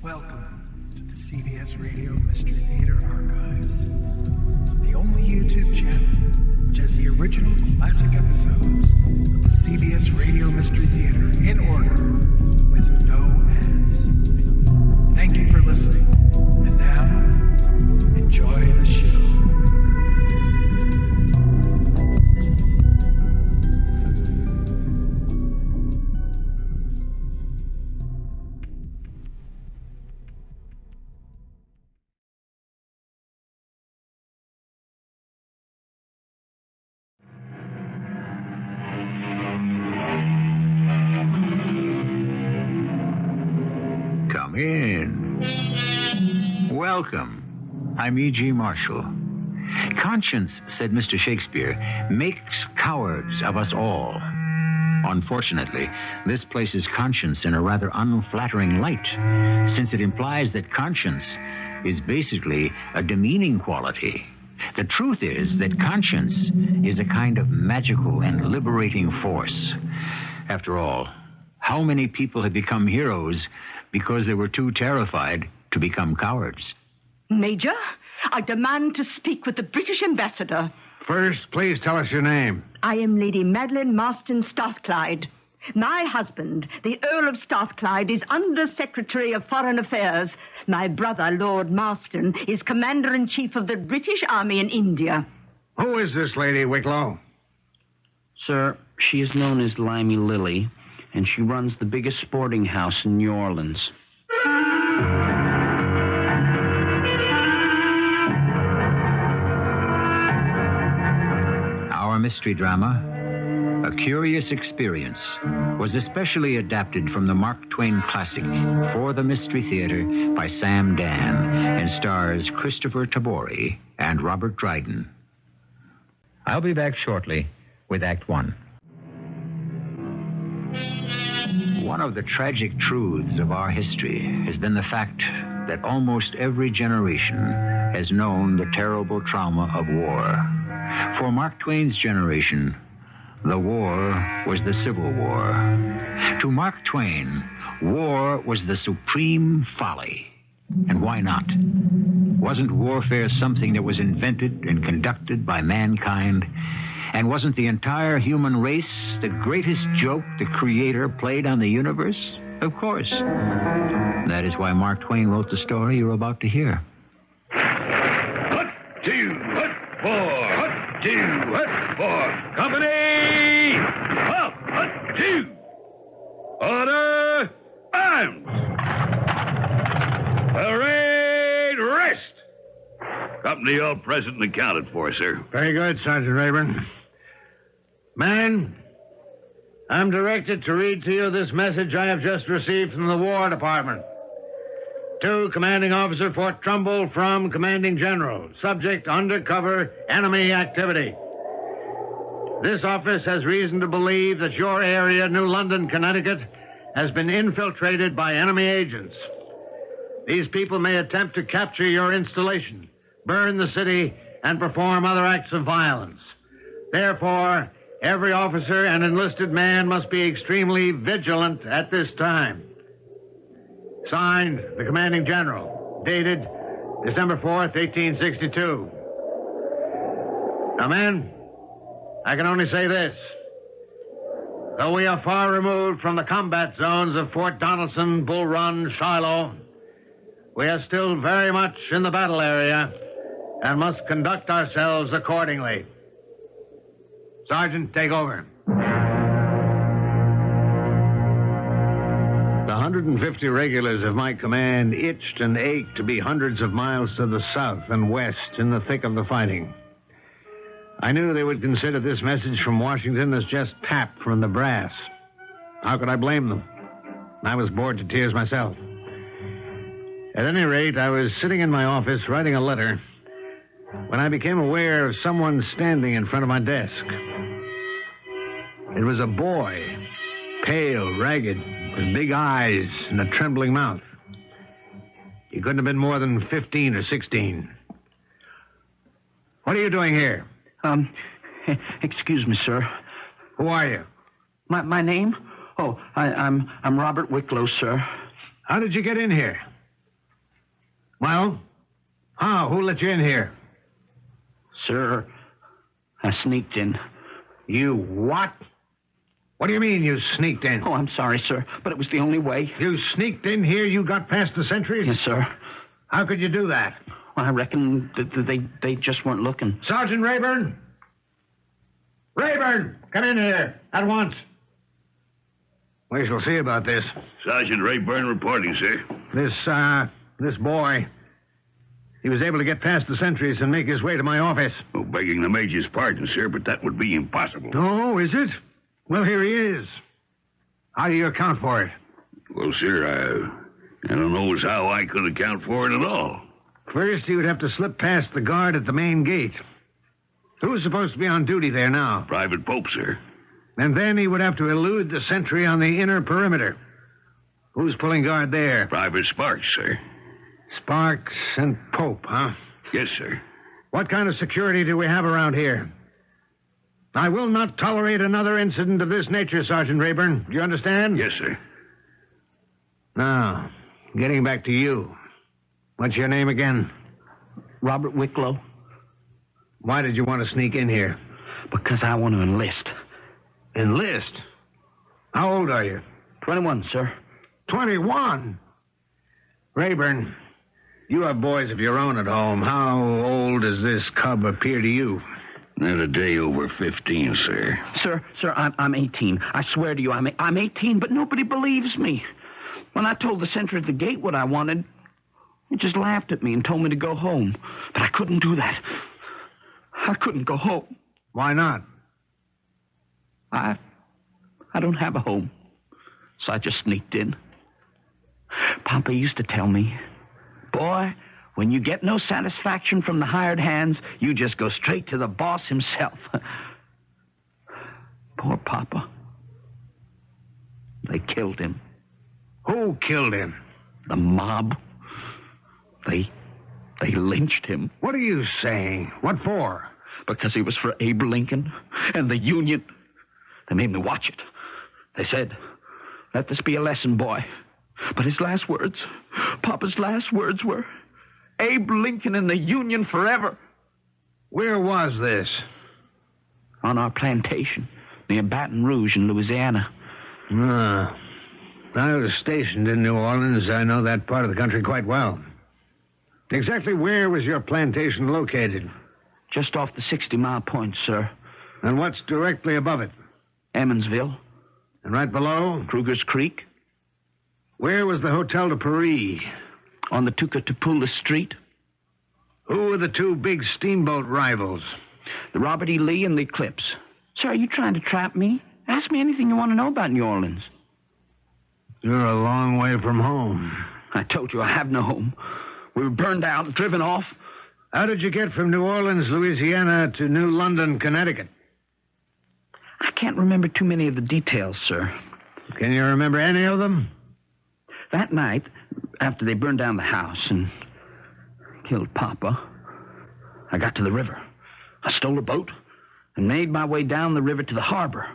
Welcome to the CBS Radio Mystery Theater Archives, the only YouTube channel which has the original classic episodes of the CBS Radio Mystery Theater in order with no ads. Thank you for listening, and now, enjoy the show. Come in. Welcome. I'm E.G. Marshall. Conscience, said Mr. Shakespeare, makes cowards of us all. Unfortunately, this places conscience in a rather unflattering light, since it implies that conscience is basically a demeaning quality. The truth is that conscience is a kind of magical and liberating force. After all, how many people have become heroes because they were too terrified to become cowards? Major, I demand to speak with the British ambassador. First, please tell us your name. I am Lady Madeline Marston Strathclyde. My husband, the Earl of Strathclyde, is Under Secretary of Foreign Affairs. My brother, Lord Marston, is Commander-in-Chief of the British Army in India. Who is this lady, Wicklow? Sir, she is known as Limey Lily, and she runs the biggest sporting house in New Orleans. Our mystery drama, A Curious Experience, was especially adapted from the Mark Twain classic For the Mystery Theater by Sam Dann and stars Kristoffer Tabori and Robert Dryden. I'll be back shortly with Act One. One of the tragic truths of our history has been the fact that almost every generation has known the terrible trauma of war. For Mark Twain's generation, the war was the Civil War. To Mark Twain, war was the supreme folly. And why not? Wasn't warfare something that was invented and conducted by mankind? And wasn't the entire human race the greatest joke the Creator played on the universe? Of course. That is why Mark Twain wrote the story you're about to hear. Hut, two, hut, four, hut, two, hut, four. Company! Up, hut, two. Order, arms. Parade, rest. Company all present and accounted for, sir. Very good, Sergeant Raeburn. Man, I'm directed to read to you this message I have just received from the War Department. To Commanding Officer, Fort Trumbull, from Commanding General. Subject, undercover enemy activity. This office has reason to believe that your area, New London, Connecticut, has been infiltrated by enemy agents. These people may attempt to capture your installation, burn the city, and perform other acts of violence. Therefore, every officer and enlisted man must be extremely vigilant at this time. Signed, the Commanding General. Dated December 4th, 1862. Now, men, I can only say this. Though we are far removed from the combat zones of Fort Donelson, Bull Run, Shiloh, we are still very much in the battle area and must conduct ourselves accordingly. Sergeant, take over. The 150 regulars of my command itched and ached to be hundreds of miles to the south and west in the thick of the fighting. I knew they would consider this message from Washington as just pap from the brass. How could I blame them? I was bored to tears myself. At any rate, I was sitting in my office writing a letter when I became aware of someone standing in front of my desk. It was a boy, pale, ragged, with big eyes and a trembling mouth. He couldn't have been more than 15 or 16. What are you doing here? Excuse me, sir. Who are you? My name? Oh, I'm Robert Wicklow, sir. How did you get in here? Well? How? Who let you in here? Sir, I sneaked in. You what? What do you mean you sneaked in? Oh, I'm sorry, sir, but it was the only way. You sneaked in here? You got past the sentries? Yes, sir. How could you do that? Well, I reckon that they just weren't looking. Sergeant Raeburn? Raeburn, come in here at once. We shall see about this. Sergeant Raeburn reporting, sir. This boy, he was able to get past the sentries and make his way to my office. Oh, begging the Major's pardon, sir, but that would be impossible. Oh, is it? Well, here he is. How do you account for it? Well, sir, I don't know as how I could account for it at all. First, he would have to slip past the guard at the main gate. Who's supposed to be on duty there now? Private Pope, sir. And then he would have to elude the sentry on the inner perimeter. Who's pulling guard there? Private Sparks, sir. Sparks and Pope, huh? Yes, sir. What kind of security do we have around here? I will not tolerate another incident of this nature, Sergeant Raeburn. Do you understand? Yes, sir. Now, getting back to you. What's your name again? Robert Wicklow. Why did you want to sneak in here? Because I want to enlist. Enlist? How old are you? 21, sir. 21? Raeburn, you have boys of your own at home. How old does this cub appear to you? Not a day over 15, sir. Sir, I'm 18. I swear to you, I'm 18, but nobody believes me. When I told the sentry at the gate what I wanted, he just laughed at me and told me to go home. But I couldn't do that. I couldn't go home. Why not? I don't have a home. So I just sneaked in. Papa used to tell me, boy, when you get no satisfaction from the hired hands, you just go straight to the boss himself. Poor Papa. They killed him. Who killed him? The mob. They lynched him. What are you saying? What for? Because he was for Abe Lincoln and the Union. They made me watch it. They said, let this be a lesson, boy. But his last words, Papa's last words were, Abe Lincoln and the Union forever. Where was this? On our plantation, near Baton Rouge in Louisiana. I was stationed in New Orleans. I know that part of the country quite well. Exactly where was your plantation located? Just off the 60-mile point, sir. And what's directly above it? Emmonsville. And right below? Kruger's Creek. Where was the Hotel de Paris? On the Tucatapula Street. Who were the two big steamboat rivals? The Robert E. Lee and the Eclipse. Sir, are you trying to trap me? Ask me anything you want to know about New Orleans. You're a long way from home. I told you I have no home. We were burned out, driven off. How did you get from New Orleans, Louisiana, to New London, Connecticut? I can't remember too many of the details, sir. Can you remember any of them? That night, after they burned down the house and killed Papa, I got to the river. I stole a boat and made my way down the river to the harbor.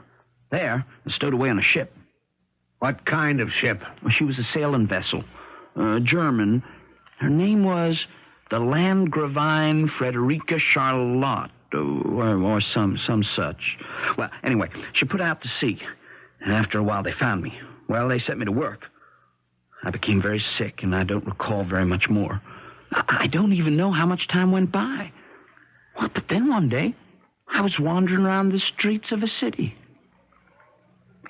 There, I stowed away on a ship. What kind of ship? Well, she was a sailing vessel. German. Her name was the Landgravine Frederica Charlotte, or some such. Well, anyway, she put out to sea, and after a while they found me. Well, they set me to work. I became very sick, and I don't recall very much more. I don't even know how much time went by. Well, but then one day, I was wandering around the streets of a city.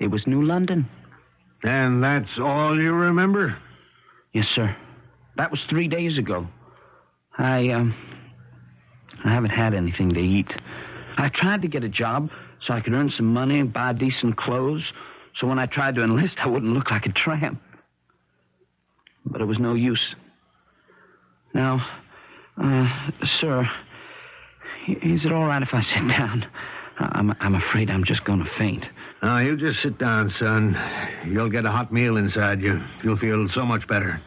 It was New London. And that's all you remember? Yes, sir. That was 3 days ago. I haven't had anything to eat. I tried to get a job so I could earn some money and buy decent clothes, so when I tried to enlist, I wouldn't look like a tramp. But it was no use. Now, sir, is it all right if I sit down? I'm afraid I'm just going to faint. Now, you just sit down, son. You'll get a hot meal inside you. You'll feel so much better.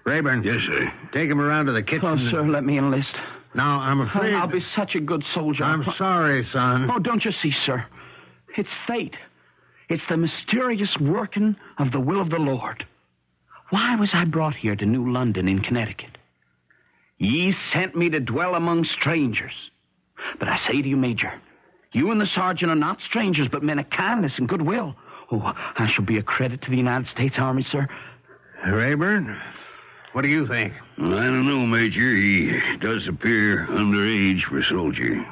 Raeburn. Yes, sir. Take him around to the kitchen. Oh, sir, let me enlist. Now, I'm afraid... I'll be such a good soldier. I'm sorry, son. Oh, don't you see, sir? It's fate. It's the mysterious working of the will of the Lord. Why was I brought here to New London in Connecticut? Ye sent me to dwell among strangers. But I say to you, Major, you and the sergeant are not strangers, but men of kindness and goodwill. Oh, I shall be a credit to the United States Army, sir. Raeburn, what do you think? Well, I don't know, Major. He does appear underage for a soldier.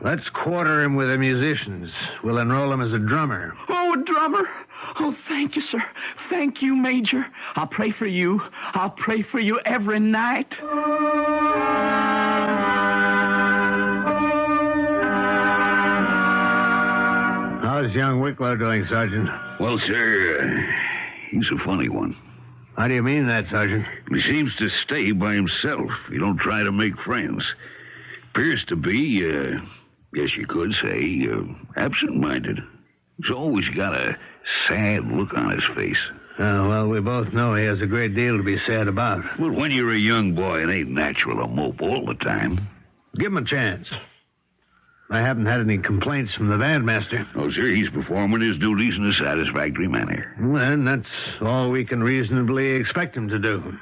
Let's quarter him with the musicians. We'll enroll him as a drummer. Oh, a drummer. Oh, thank you, sir. Thank you, Major. I'll pray for you. I'll pray for you every night. How's young Wicklow doing, Sergeant? Well, sir, he's a funny one. How do you mean that, Sergeant? He seems to stay by himself. He don't try to make friends. Appears to be, guess you could say, absent-minded. He's always got a sad look on his face. Well, we both know he has a great deal to be sad about. Well, when you're a young boy, it ain't natural to mope all the time. Give him a chance. I haven't had any complaints from the bandmaster. Oh, sir, he's performing his duties in a satisfactory manner. Then that's all we can reasonably expect him to do.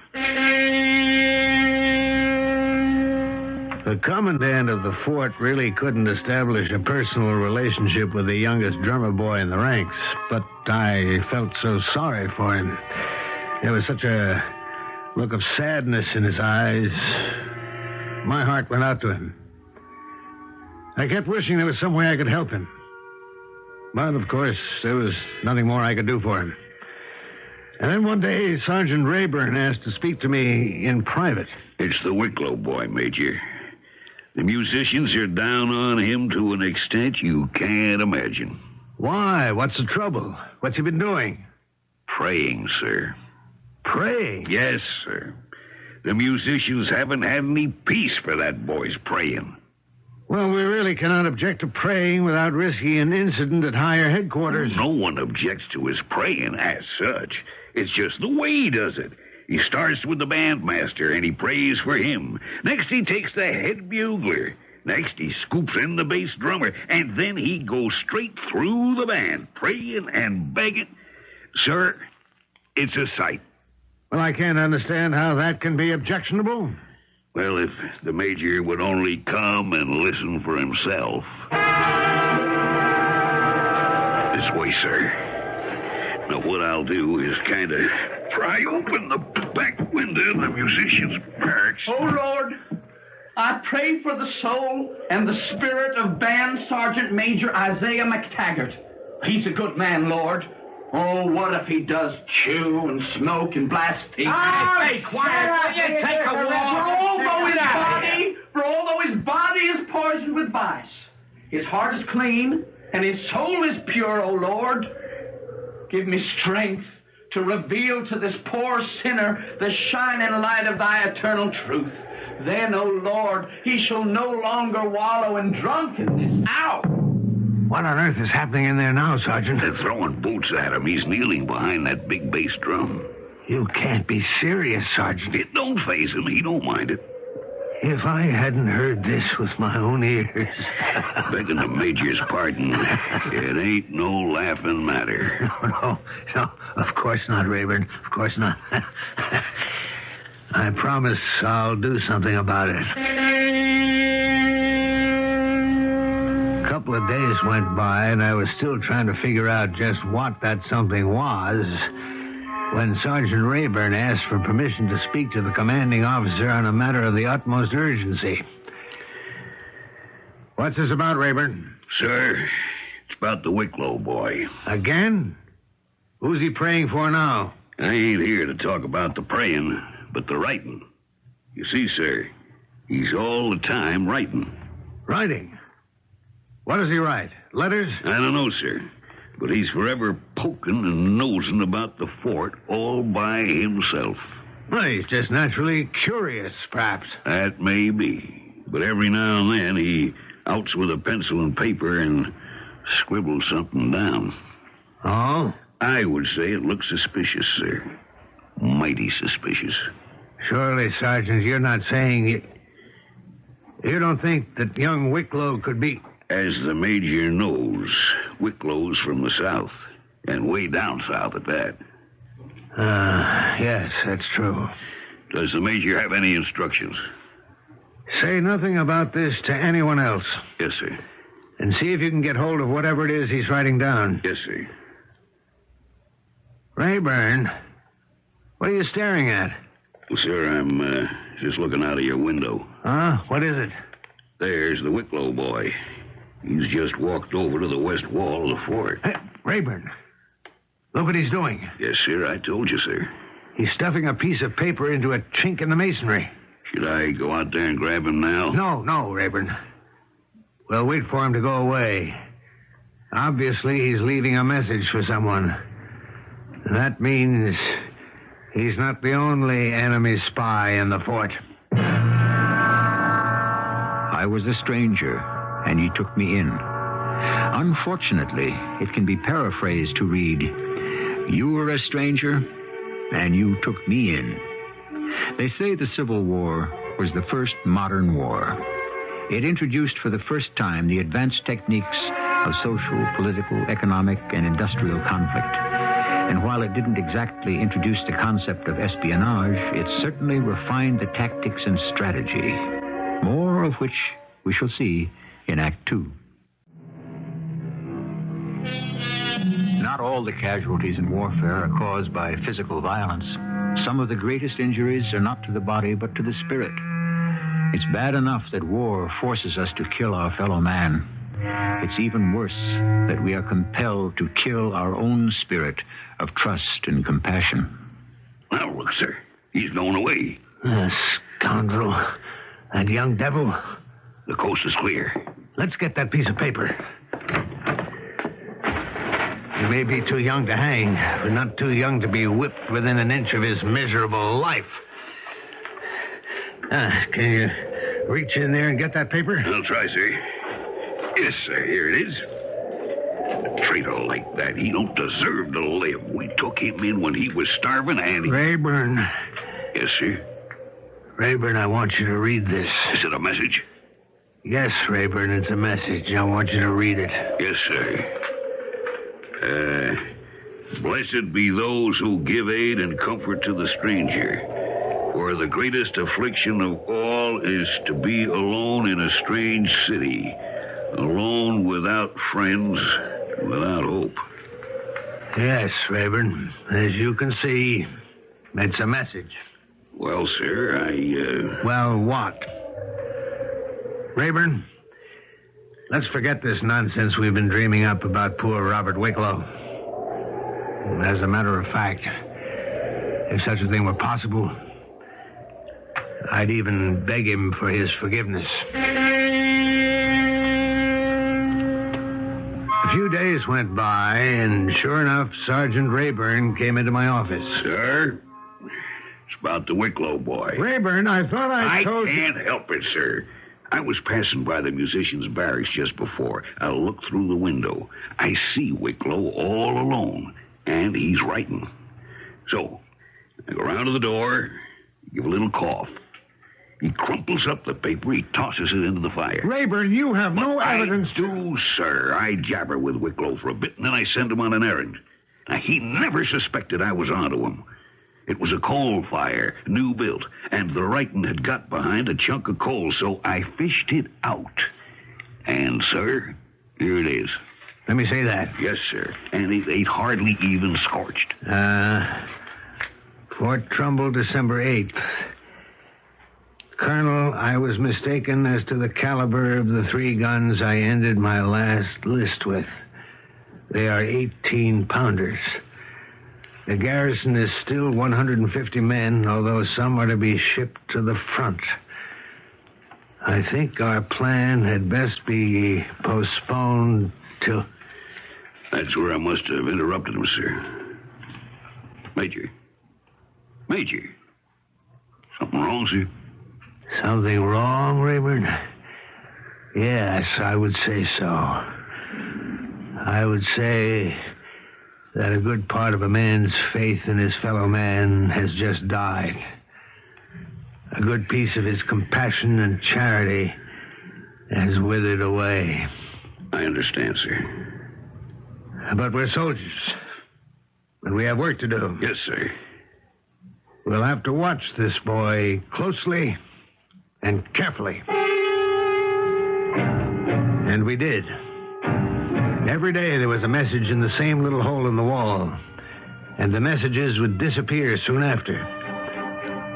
The commandant of the fort really couldn't establish a personal relationship with the youngest drummer boy in the ranks, but I felt so sorry for him. There was such a look of sadness in his eyes. My heart went out to him. I kept wishing there was some way I could help him. But, of course, there was nothing more I could do for him. And then one day, Sergeant Raeburn asked to speak to me in private. It's the Wicklow boy, Major. The musicians are down on him to an extent you can't imagine. Why? What's the trouble? What's he been doing? Praying, sir. Praying? Yes, sir. The musicians haven't had any peace for that boy's praying. Well, we really cannot object to praying without risking an incident at higher headquarters. No one objects to his praying as such. It's just the way he does it. He starts with the bandmaster, and he prays for him. Next, he takes the head bugler. Next, he scoops in the bass drummer. And then he goes straight through the band, praying and begging. Sir, it's a sight. Well, I can't understand how that can be objectionable. Well, if the Major would only come and listen for himself. This way, sir. Now, what I'll do is kind of pry open the back window of the musician's barracks. Oh, Lord, I pray for the soul and the spirit of Band Sergeant Major Isaiah McTaggart. He's a good man, Lord. Oh, what if he does chew and smoke and blaspheme? Hey, quiet! You take a walk. For although his body is poisoned with vice, his heart is clean and his soul is pure, O Lord. Give me strength to reveal to this poor sinner the shining light of thy eternal truth. Then, O Lord, he shall no longer wallow in drunkenness. Ow! What on earth is happening in there now, Sergeant? They're throwing boots at him. He's kneeling behind that big bass drum. You can't be serious, Sergeant. It don't faze him. He don't mind it. If I hadn't heard this with my own ears... Begging the Major's pardon, it ain't no laughing matter. No, of course not, Raeburn. Of course not. I promise I'll do something about it. A couple of days went by, and I was still trying to figure out just what that something was when Sergeant Raeburn asked for permission to speak to the commanding officer on a matter of the utmost urgency. What's this about, Raeburn? Sir, it's about the Wicklow boy. Again? Who's he praying for now? I ain't here to talk about the praying, but the writing. You see, sir, he's all the time writing. Writing? What does he write? Letters? I don't know, sir. But he's forever poking and nosing about the fort all by himself. Well, he's just naturally curious, perhaps. That may be. But every now and then he outs with a pencil and paper and scribbles something down. Oh? I would say it looks suspicious, sir. Mighty suspicious. Surely, Sergeant, you're not saying... You don't think that young Wicklow could be... As the Major knows, Wicklow's from the south, and way down south at that. Yes, that's true. Does the Major have any instructions? Say nothing about this to anyone else. Yes, sir. And see if you can get hold of whatever it is he's writing down. Yes, sir. Raeburn, what are you staring at? Well, sir, I'm just looking out of your window. Huh? What is it? There's the Wicklow boy. He's just walked over to the west wall of the fort. Hey, Raeburn, look what he's doing. Yes, sir, I told you, sir. He's stuffing a piece of paper into a chink in the masonry. Should I go out there and grab him now? No, Raeburn. We'll wait for him to go away. Obviously, he's leaving a message for someone. That means he's not the only enemy spy in the fort. I was a stranger, and he took me in. Unfortunately, it can be paraphrased to read, "You were a stranger, and you took me in." They say the Civil War was the first modern war. It introduced for the first time the advanced techniques of social, political, economic, and industrial conflict. And while it didn't exactly introduce the concept of espionage, it certainly refined the tactics and strategy, more of which we shall see in Act 2. Not all the casualties in warfare are caused by physical violence. Some of the greatest injuries are not to the body, but to the spirit. It's bad enough that war forces us to kill our fellow man. It's even worse that we are compelled to kill our own spirit of trust and compassion. Now, look, sir. He's going away. Scoundrel. That young devil. The coast is clear. Let's get that piece of paper. He may be too young to hang, but not too young to be whipped within an inch of his miserable life. Can you reach in there and get that paper? I'll try, sir. Yes, sir. Here it is. A traitor like that, he don't deserve to live. We took him in when he was starving, and he... Raeburn. Yes, sir. Raeburn, I want you to read this. Is it a message? Yes, Raeburn, it's a message. I want you to read it. Yes, sir. Blessed be those who give aid and comfort to the stranger. For the greatest affliction of all is to be alone in a strange city, alone without friends, without hope. Yes, Raeburn. As you can see, it's a message. Well, sir, Well, what? Raeburn, let's forget this nonsense we've been dreaming up about poor Robert Wicklow. As a matter of fact, if such a thing were possible, I'd even beg him for his forgiveness. A few days went by, and sure enough, Sergeant Raeburn came into my office. Sir, it's about the Wicklow boy. Raeburn, I thought I told you... I can't help it, sir. I was passing by the musicians' barracks just before. I looked through the window. I see Wicklow all alone, and he's writing. So, I go round to the door, give a little cough. He crumples up the paper, he tosses it into the fire. Raeburn, you have no evidence I do, sir. I jabber with Wicklow for a bit, and then I send him on an errand. Now, he never suspected I was onto him. It was a coal fire, new built, and the writing had got behind a chunk of coal, so I fished it out. And, sir, here it is. Let me say that. Yes, sir. And it ain't hardly even scorched. Fort Trumbull, December 8th. Colonel, I was mistaken as to the caliber of the 3 guns I ended my last list with. They are 18-pounders. The garrison is still 150 men, although some are to be shipped to the front. I think our plan had best be postponed till... That's where I must have interrupted him, sir. Major. Something wrong, sir? Something wrong, Raeburn? Yes, I would say so. I would say that a good part of a man's faith in his fellow man has just died. A good piece of his compassion and charity has withered away. I understand, sir. But we're soldiers, and we have work to do. Yes, sir. We'll have to watch this boy closely and carefully. And we did. Every day there was a message in the same little hole in the wall, and the messages would disappear soon after.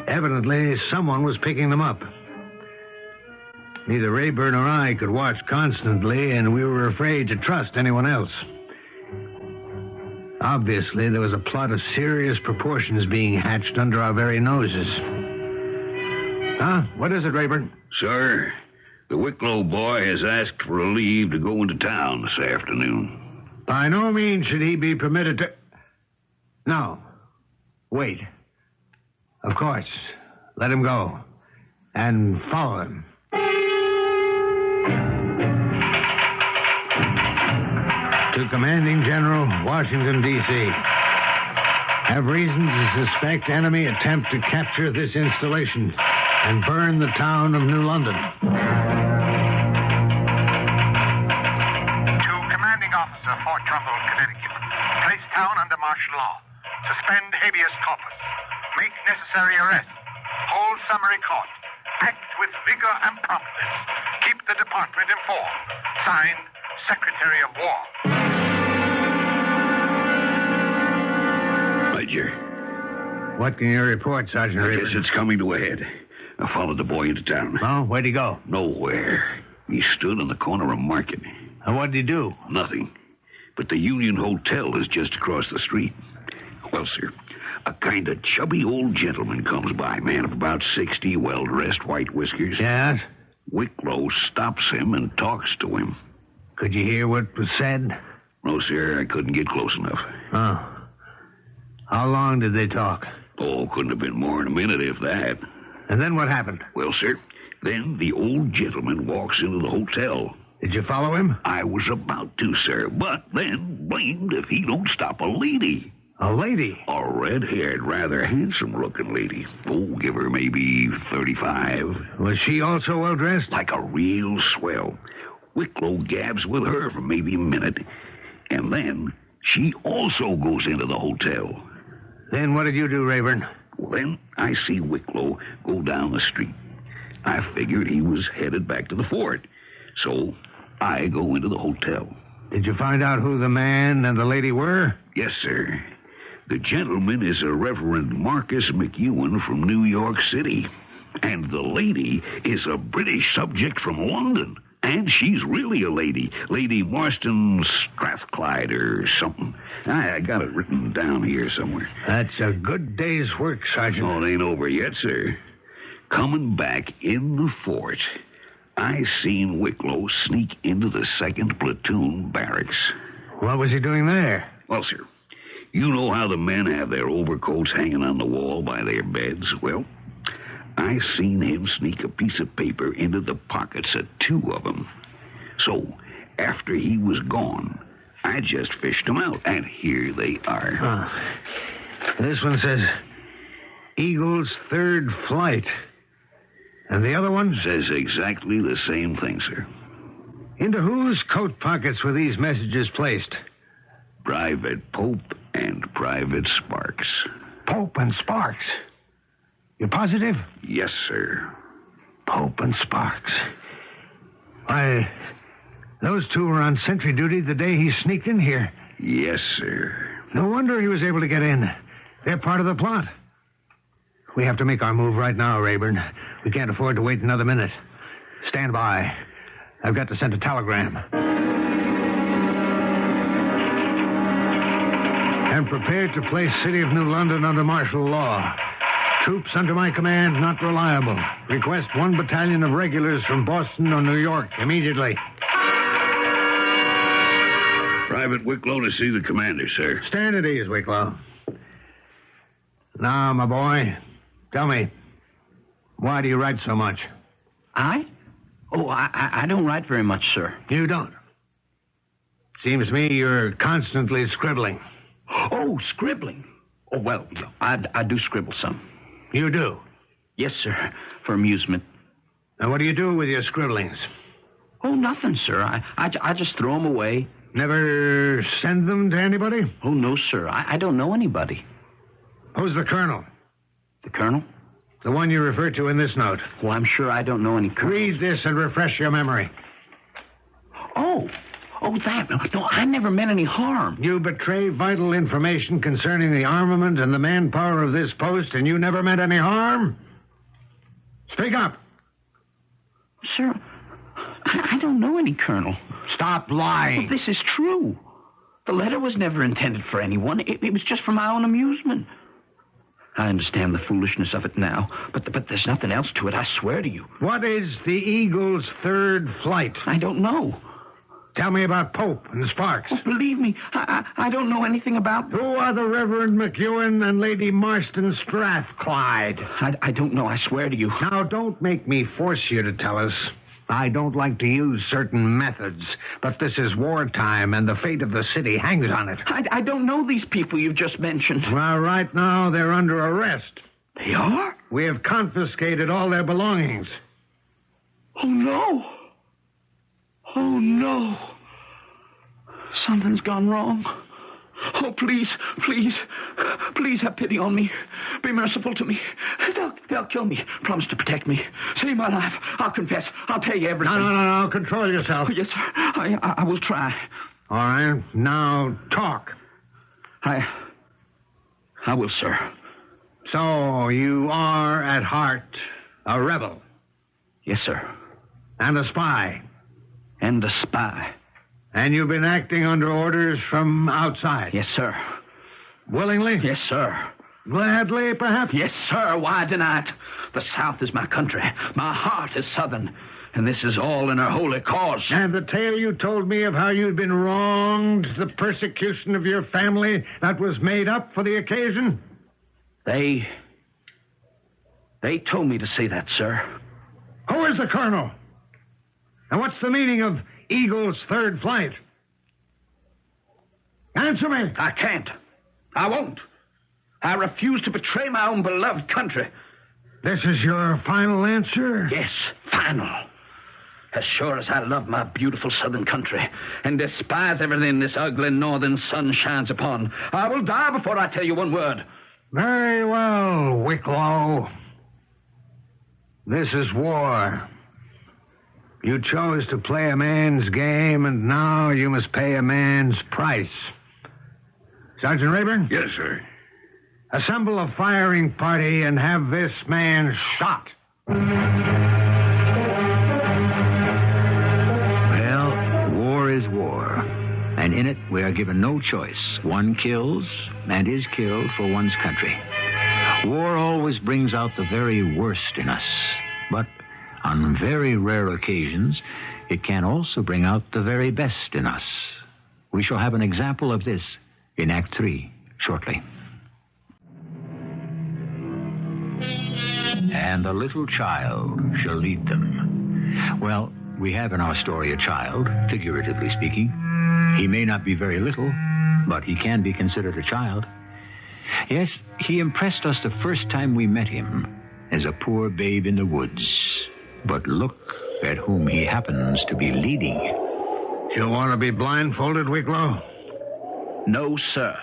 Evidently, someone was picking them up. Neither Raeburn or I could watch constantly, and we were afraid to trust anyone else. Obviously, there was a plot of serious proportions being hatched under our very noses. Huh? What is it, Raeburn? Sir, the Wicklow boy has asked for a leave to go into town this afternoon. By no means should he be permitted to... No. Wait. Of course. Let him go. And follow him. To Commanding General, Washington, D.C. Have reason to suspect enemy attempt to capture this installation and burn the town of New London. To Commanding Officer, Fort Trumbull, Connecticut. Place town under martial law. Suspend habeas corpus. Make necessary arrests. Hold summary court. Act with vigor and promptness. Keep the department informed. Signed, Secretary of War. Major. What can you report, Sergeant I Raeburn? guess it's coming to a head. I followed the boy into town. Oh, where'd he go? Nowhere. He stood on the corner of Market. And what'd he do? Nothing. But the Union Hotel is just across the street. Well, sir, a kind of chubby old gentleman comes by, man of about 60, well-dressed, white whiskers. Yes? Wicklow stops him and talks to him. Could you hear what was said? No, sir, I couldn't get close enough. Oh. How long did they talk? Oh, couldn't have been more than a minute, if that. And then what happened? Well, sir, then the old gentleman walks into the hotel. Did you follow him? I was about to, sir, but then blamed if he don't stop a lady. A lady? A red-haired, rather handsome-looking lady. Oh, give her maybe 35. Was she also well-dressed? Like a real swell. Wicklow gabs with her for maybe a minute, and then she also goes into the hotel. Then what did you do, Raeburn? Well, then I see Wicklow go down the street. I figured he was headed back to the fort, so I go into the hotel. Did you find out who the man and the lady were? Yes, sir. The gentleman is a Reverend Marcus McEwen from New York City, and the lady is a British subject from London. And she's really a lady. Lady Marston Strathclyde or something. I got it written down here somewhere. That's a good day's work, Sergeant. Oh, it ain't over yet, sir. Coming back in the fort, I seen Wicklow sneak into the 2nd Platoon barracks. What was he doing there? Well, sir, you know how the men have their overcoats hanging on the wall by their beds? Well, I seen him sneak a piece of paper into the pockets of 2 of them. So, after he was gone, I just fished them out, and here they are. This one says, Eagle's 3rd flight. And the other one? Says exactly the same thing, sir. Into whose coat pockets were these messages placed? Private Pope and Private Sparks. Pope and Sparks? You're positive? Yes, sir. Pope and Sparks. Why, those 2 were on sentry duty the day he sneaked in here. Yes, sir. No wonder he was able to get in. They're part of the plot. We have to make our move right now, Raeburn. We can't afford to wait another minute. Stand by. I've got to send a telegram. Am prepared to place City of New London under martial law. Troops under my command not reliable. Request 1 battalion of regulars from Boston or New York immediately. Private Wicklow to see the commander, sir. Stand at ease, Wicklow. Now, my boy, tell me, why do you write so much? I? Oh, I don't write very much, sir. You don't? Seems to me you're constantly scribbling. Oh, scribbling. Oh, well, I do scribble some. You do? Yes, sir, for amusement. And what do you do with your scribblings? Oh, nothing, sir. I just throw them away. Never send them to anybody? Oh, no, sir. I don't know anybody. Who's the colonel? The colonel? The one you refer to in this note. Well, I'm sure I don't know any colonels. Read this and refresh your memory. Oh, that. No, I never meant any harm. You betray vital information concerning the armament and the manpower of this post, and you never meant any harm? Speak up. Sir, I don't know any colonel. Stop lying. Well, this is true. The letter was never intended for anyone. It was just for my own amusement. I understand the foolishness of it now, but there's nothing else to it, I swear to you. What is the Eagle's third flight? I don't know. Tell me about Pope and Sparks. Oh, believe me, I don't know anything about... Who are the Reverend McEwen and Lady Marston Strathclyde? I don't know, I swear to you. Now, don't make me force you to tell us. I don't like to use certain methods, but this is wartime, and the fate of the city hangs on it. I don't know these people you've just mentioned. Well, right now, they're under arrest. They are? We have confiscated all their belongings. Oh, no. Oh, no. Something's gone wrong. Oh, please have pity on me. Be merciful to me. They'll kill me. Promise to protect me. Save my life. I'll confess. I'll tell you everything. No. Control yourself. Oh, yes, sir. I will try. All right. Now, talk. I will, sir. So, you are, at heart, a rebel? Yes, sir. And a spy? And a spy. And you've been acting under orders from outside? Yes, sir. Willingly? Yes, sir. Gladly, perhaps? Yes, sir. Why deny it? The South is my country. My heart is Southern. And this is all in her holy cause. And the tale you told me of how you'd been wronged, the persecution of your family, that was made up for the occasion? They told me to say that, sir. Who is the colonel? And what's the meaning of Eagle's third flight? Answer me. I can't. I won't. I refuse to betray my own beloved country. This is your final answer? Yes, final. As sure as I love my beautiful southern country and despise everything this ugly northern sun shines upon, I will die before I tell you one word. Very well, Wicklow. This is war. You chose to play a man's game, and now you must pay a man's price. Sergeant Raeburn? Yes, sir. Assemble a firing party and have this man shot. Well, war is war. And in it, we are given no choice. One kills and is killed for one's country. War always brings out the very worst in us. But on very rare occasions, it can also bring out the very best in us. We shall have an example of this in Act 3 shortly. And a little child shall lead them. Well, we have in our story a child, figuratively speaking. He may not be very little, but he can be considered a child. Yes, he impressed us the first time we met him as a poor babe in the woods. But look at whom he happens to be leading. You want to be blindfolded, Wicklow? No, sir.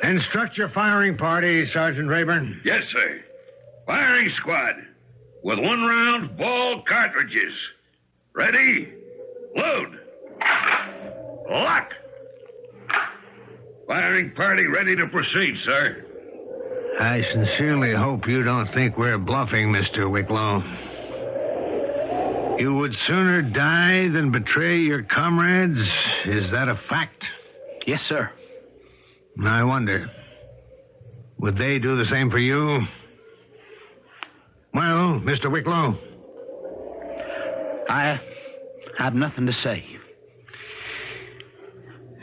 Instruct your firing party, Sergeant Raeburn. Yes, sir. Firing squad. With 1 round ball cartridges. Ready? Load. Lock. Firing party ready to proceed, sir. I sincerely hope you don't think we're bluffing, Mr. Wicklow. You would sooner die than betray your comrades? Is that a fact? Yes, sir. I wonder. Would they do the same for you? Well, Mr. Wicklow? I have nothing to say.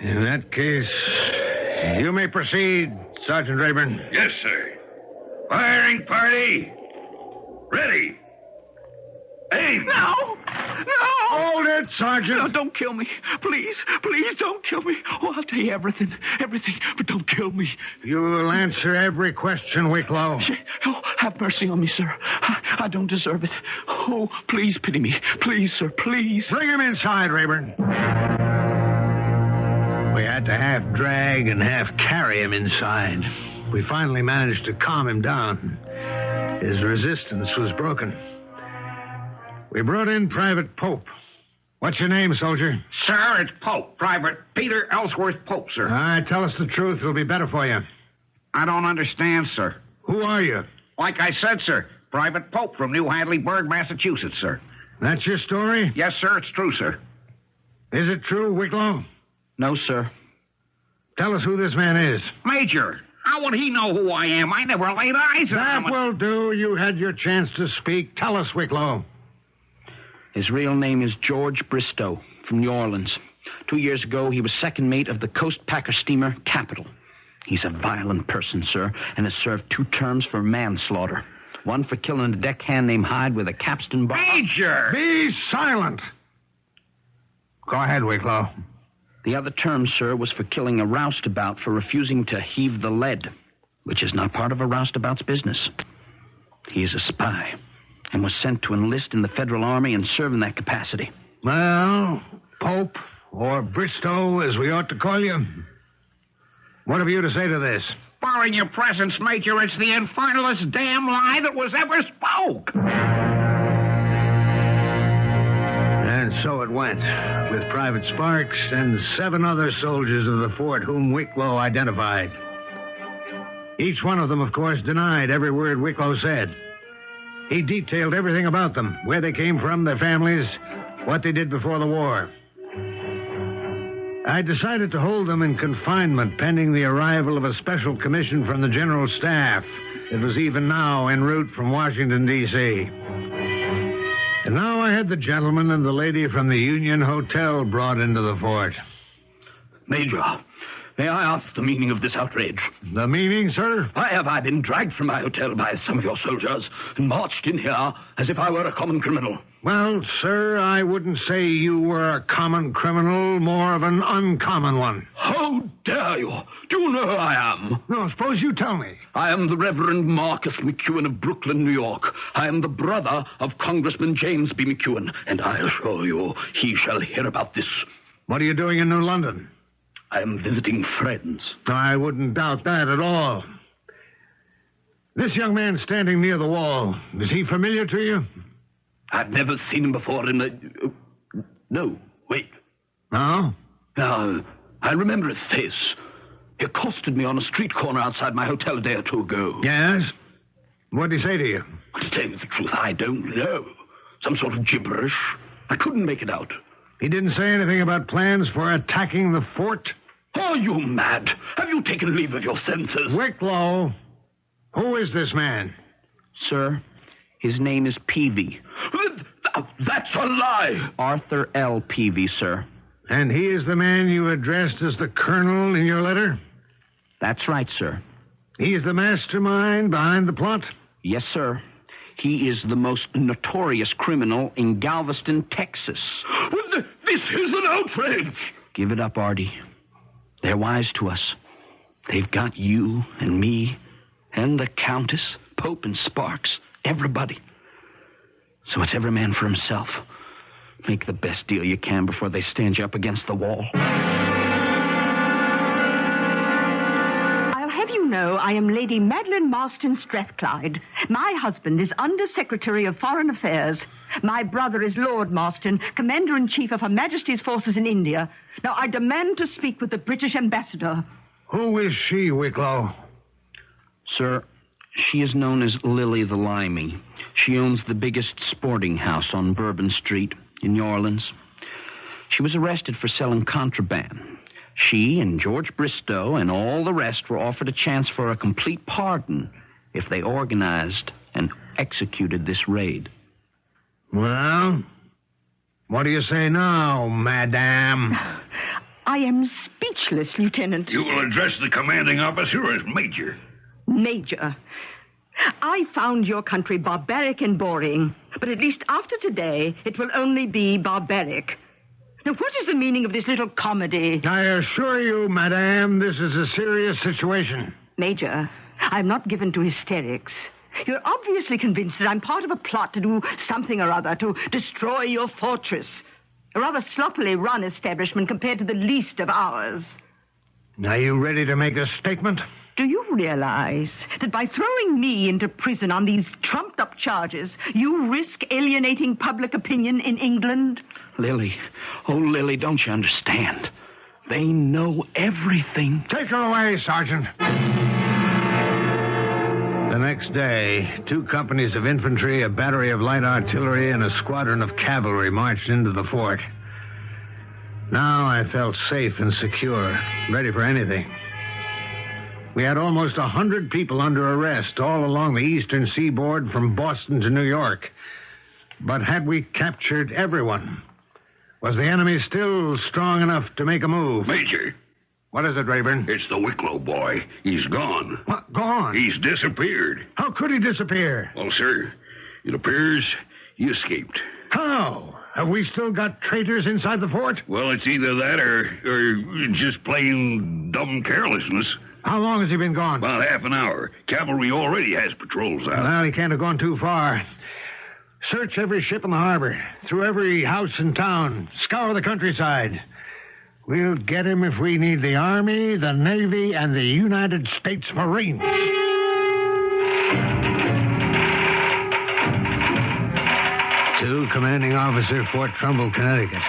In that case, you may proceed, Sergeant Raeburn. Yes, sir. Firing party. Ready. Aim. No! Hold it, Sergeant. No, don't kill me. Please don't kill me. Oh, I'll tell you everything, but don't kill me. You will answer every question, Wicklow. Oh, have mercy on me, sir. I don't deserve it. Oh, please pity me. Please, sir, please. Bring him inside, Raeburn. We had to half drag and half carry him inside. We finally managed to calm him down. His resistance was broken. We brought in Private Pope. What's your name, soldier? Sir, it's Pope. Private Peter Ellsworth Pope, sir. All right, tell us the truth. It'll be better for you. I don't understand, sir. Who are you? Like I said, sir, Private Pope from New Hadleyburg, Massachusetts, sir. That's your story? Yes, sir, it's true, sir. Is it true, Wicklow? No, sir. Tell us who this man is. Major, how would he know who I am? I never laid eyes on him. That will do. You had your chance to speak. Tell us, Wicklow. His real name is George Bristow, from New Orleans. 2 years ago, he was second mate of the coast packer steamer Capital. He's a violent person, sir, and has served 2 terms for manslaughter. One for killing a deckhand named Hyde with a capstan bar. Major! Be silent! Go ahead, Wicklow. The other term, sir, was for killing a roustabout for refusing to heave the lead, which is not part of a roustabout's business. He is a spy and was sent to enlist in the Federal Army and serve in that capacity. Well, Pope, or Bristow, as we ought to call you, what have you to say to this? Barring your presence, Major, it's the infernalest damn lie that was ever spoke. And so it went, with Private Sparks and 7 other soldiers of the fort whom Wicklow identified. Each one of them, of course, denied every word Wicklow said. He detailed everything about them, where they came from, their families, what they did before the war. I decided to hold them in confinement pending the arrival of a special commission from the General Staff that was even now en route from Washington, D.C. And now I had the gentleman and the lady from the Union Hotel brought into the fort. Major, may I ask the meaning of this outrage? The meaning, sir? Why have I been dragged from my hotel by some of your soldiers and marched in here as if I were a common criminal? Well, sir, I wouldn't say you were a common criminal, more of an uncommon one. How dare you? Do you know who I am? No, suppose you tell me. I am the Reverend Marcus McEwen of Brooklyn, New York. I am the brother of Congressman James B. McEwen, and I assure you he shall hear about this. What are you doing in New London? I am visiting friends. I wouldn't doubt that at all. This young man standing near the wall, is he familiar to you? I've never seen him before in the... No, wait. No? Now, I remember his face. He accosted me on a street corner outside my hotel a day or 2 ago. Yes? What did he say to you? To tell you the truth, I don't know. Some sort of gibberish. I couldn't make it out. He didn't say anything about plans for attacking the fort? Are you mad? Have you taken leave of your senses? Wicklow, who is this man? Sir, his name is Peavy. That's a lie! Arthur L. Peavy, sir. And he is the man you addressed as the colonel in your letter? That's right, sir. He is the mastermind behind the plot? Yes, sir. He is the most notorious criminal in Galveston, Texas. This is an outrage! Give it up, Artie. They're wise to us. They've got you and me and the Countess, Pope and Sparks, everybody. So it's every man for himself. Make the best deal you can before they stand you up against the wall. I'll have you know I am Lady Madeline Marston Strathclyde. My husband is Under Secretary of Foreign Affairs. My brother is Lord Marston, Commander-in-Chief of Her Majesty's forces in India. Now, I demand to speak with the British ambassador. Who is she, Wicklow? Sir, she is known as Lily the Limey. She owns the biggest sporting house on Bourbon Street in New Orleans. She was arrested for selling contraband. She and George Bristow and all the rest were offered a chance for a complete pardon if they organized and executed this raid. Well, what do you say now, madame? I am speechless, Lieutenant. You will address the commanding officer as Major. Major. I found your country barbaric and boring, but at least after today, it will only be barbaric. Now, what is the meaning of this little comedy? I assure you, madame, this is a serious situation. Major, I'm not given to hysterics. You're obviously convinced that I'm part of a plot to do something or other, to destroy your fortress. A rather sloppily run establishment compared to the least of ours. Are you ready to make a statement? Do you realize that by throwing me into prison on these trumped-up charges, you risk alienating public opinion in England? Lily, oh, Lily, don't you understand? They know everything. Take her away, Sergeant. The next day, 2 companies of infantry, a battery of light artillery, and a squadron of cavalry marched into the fort. Now I felt safe and secure, ready for anything. We had almost 100 people under arrest all along the eastern seaboard from Boston to New York. But had we captured everyone? Was the enemy still strong enough to make a move? Major, What is it, Raeburn? it's the Wicklow boy. He's gone. What? Gone? He's disappeared. How could he disappear? Well, sir, it appears he escaped. How? Have we still got traitors inside the fort? Well, it's either that or just plain dumb carelessness. How long has he been gone? About half an hour. Cavalry already has patrols out. Well, he can't have gone too far. Search every ship in the harbor, through every house in town, scour the countryside. We'll get him if we need the Army, the Navy, and the United States Marines. To Commanding Officer, Fort Trumbull, Connecticut.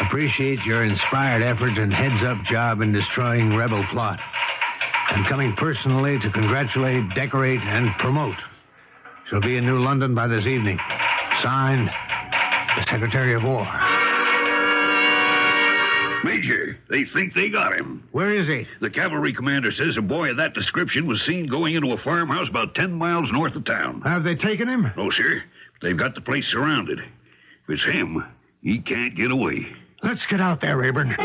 Appreciate your inspired effort and heads-up job in destroying rebel plot. I'm coming personally to congratulate, decorate, and promote. She'll be in New London by this evening. Signed, the Secretary of War. Major, they think they got him. Where is he? The cavalry commander says a boy of that description was seen going into a farmhouse about 10 miles north of town. Have they taken him? No, sir. They've got the place surrounded. If it's him, he can't get away. Let's get out there, Raeburn.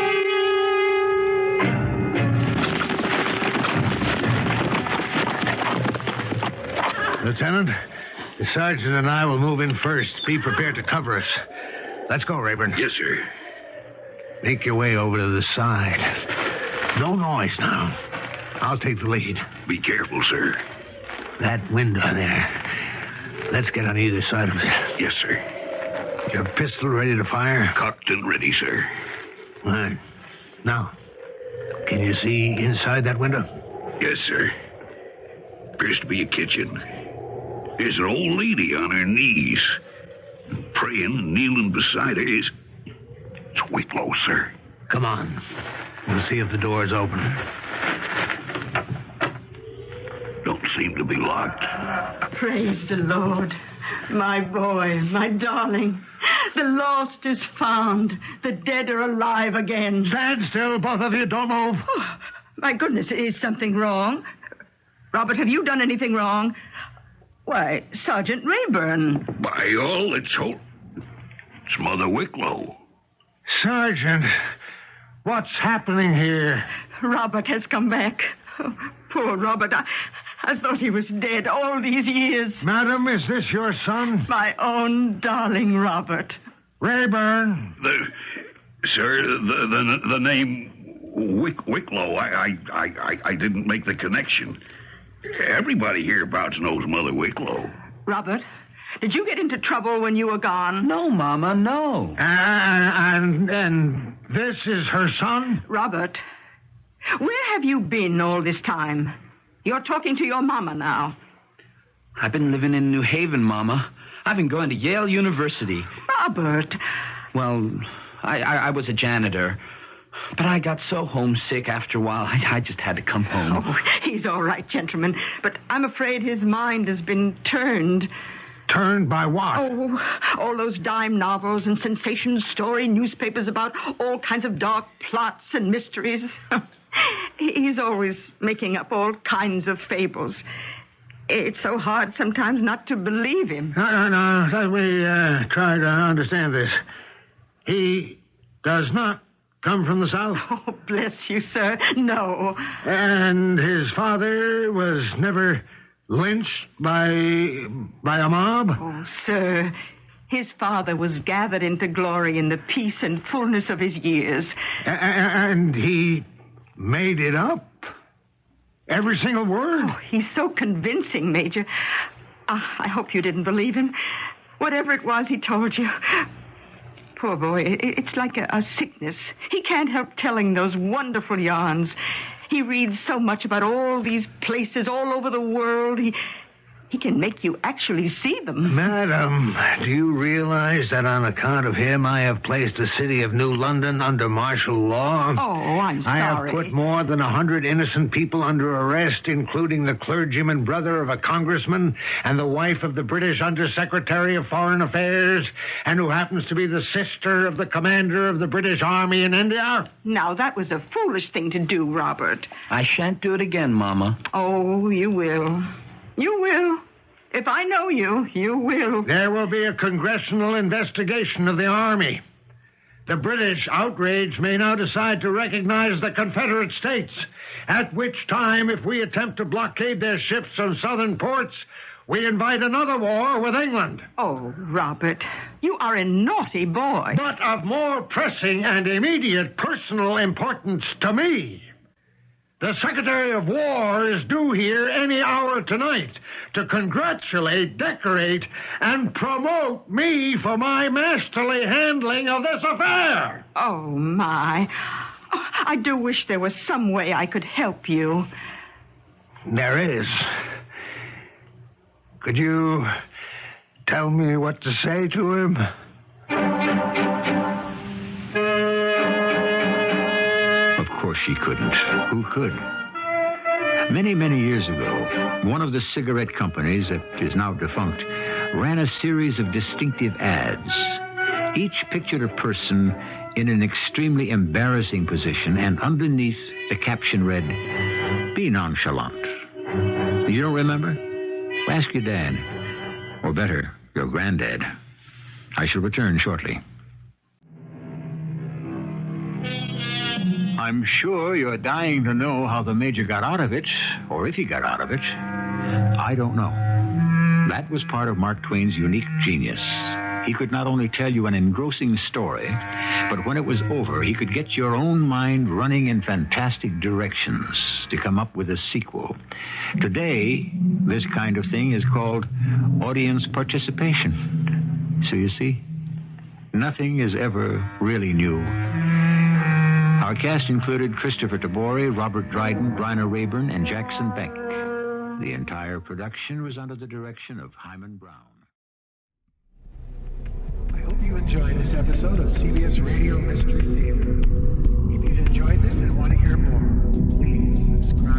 Lieutenant, the sergeant and I will move in first. Be prepared to cover us. Let's go, Raeburn. Yes, sir. Make your way over to the side. No noise now. I'll take the lead. Be careful, sir. That window there. Let's get on either side of it. Yes, sir. Your pistol ready to fire? Cocked and ready, sir. All right. Now, can you see inside that window? Yes, sir. Appears to be a kitchen. There's an old lady on her knees. Praying and kneeling beside her is... It's Wicklow, sir. Come on. We'll see if the door's open. Don't seem to be locked. Praise the Lord. My boy, my darling. The lost is found. The dead are alive again. Stand still, both of you. Don't move. Oh, my goodness, is something wrong? Robert, have you done anything wrong? Why, Sergeant Raeburn. By all that's holy, it's Mother Wicklow. Sergeant, what's happening here? Robert has come back. Oh, poor Robert. I thought he was dead all these years. Madam, is this your son? My own darling Robert. Raeburn. The name Wicklow. I didn't make the connection. Everybody hereabouts knows Mother Wicklow. Robert, did you get into trouble when you were gone? No, Mama, no. And this is her son? Robert, where have you been all this time? You're talking to your mama now. I've been living in New Haven, Mama. I've been going to Yale University. Robert. Well, I was a janitor. But I got so homesick after a while, I just had to come home. Oh, he's all right, gentlemen. But I'm afraid his mind has been turned. Turned by what? Oh, all those dime novels and sensation story newspapers about all kinds of dark plots and mysteries. He's always making up all kinds of fables. It's so hard sometimes not to believe him. No. Let me try to understand this. He does not come from the South? Oh, bless you, sir. No. And his father was never lynched by a mob? Oh, sir, his father was gathered into glory in the peace and fullness of his years. And he made it up? Every single word? Oh, he's so convincing, Major. I hope you didn't believe him. Whatever it was he told you. Poor boy, it's like a sickness. He can't help telling those wonderful yarns. He reads so much about all these places all over the world. He can make you actually see them. Madam, do you realize that on account of him I have placed the city of New London under martial law? Oh, I'm sorry. I have put more than 100 innocent people under arrest, including the clergyman brother of a congressman and the wife of the British Undersecretary of Foreign Affairs, and who happens to be the sister of the commander of the British Army in India. Now, that was a foolish thing to do, Robert. I shan't do it again, Mama. Oh, you will. You will. If I know you, you will. There will be a congressional investigation of the Army. The British, outraged, may now decide to recognize the Confederate States, at which time, if we attempt to blockade their ships from southern ports, we invite another war with England. Oh, Robert, you are a naughty boy. But of more pressing and immediate personal importance to me. The Secretary of War is due here any hour tonight to congratulate, decorate, and promote me for my masterly handling of this affair. Oh, my. Oh, I do wish there was some way I could help you. There is. Could you tell me what to say to him? Of course she couldn't. Who could? Many, many years ago, one of the cigarette companies that is now defunct ran a series of distinctive ads. Each pictured a person in an extremely embarrassing position, and underneath the caption read, "Be nonchalant." You don't remember? Ask your dad. Or better, your granddad. I shall return shortly. I'm sure you're dying to know how the Major got out of it, or if he got out of it. I don't know. That was part of Mark Twain's unique genius. He could not only tell you an engrossing story, but when it was over, he could get your own mind running in fantastic directions to come up with a sequel. Today, this kind of thing is called audience participation. So you see, nothing is ever really new. Our cast included Kristoffer Tabori, Robert Dryden, Bryna, Raeburn, and Jackson Beck. The entire production was under the direction of Hyman Brown. I hope you enjoyed this episode of CBS Radio Mystery Theater. If you've enjoyed this and want to hear more, please subscribe.